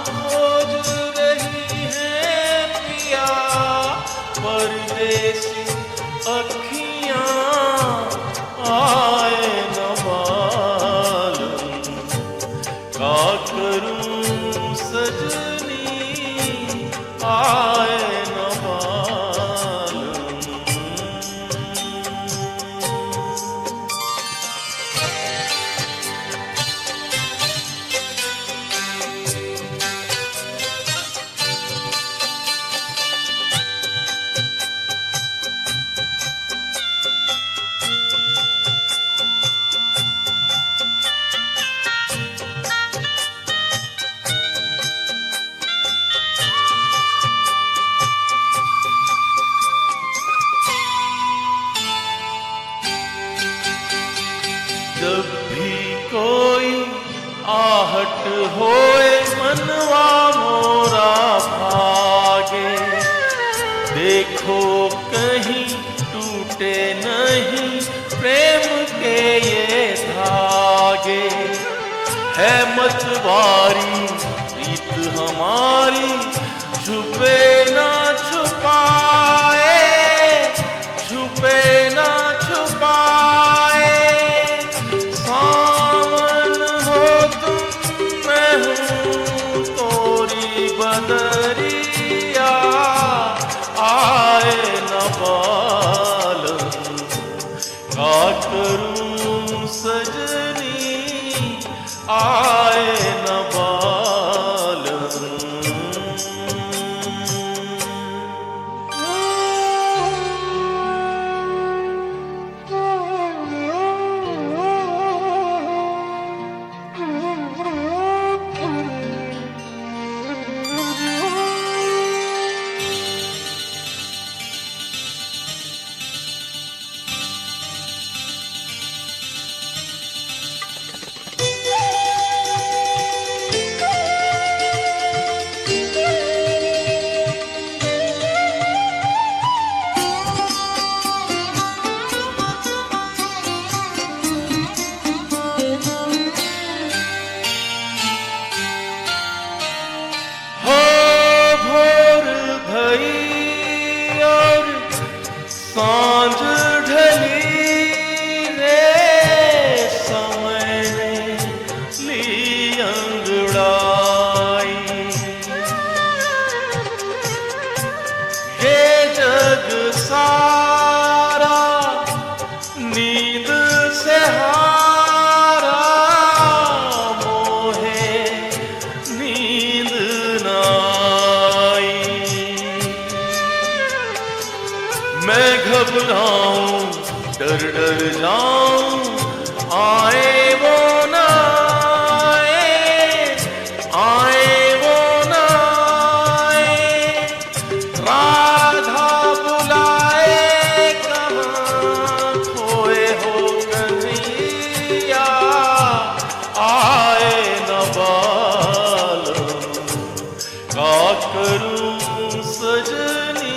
खोज रही हैं पिया, परदेसी अखियां आए न मालूम, का करूं सजनी आए न मालूम। जब भी कोई आहट होए मनवा मोरा भागे, देखो कहीं टूटे नहीं प्रेम के ये धागे। है मतवारी प्रीत हमारी छुपे ना छुपाए, छुपे ना छुपाए। सावन हो तुम मैं हूँ तोरी बदरिया, आए न मालूम, का करूं सजनी आए न मालूम। सांझ ढली रे समय ने ली अंगड़ाई, ये जग सारा नींद से हारा, मोहे नींद न आई। मैं घबराऊं डर डर जाऊं, आए वो न आए, आए वो न आए। राधा बुलाए कहाँ खोए हो कन्हैया, आए न मालूम, का करूं सजनी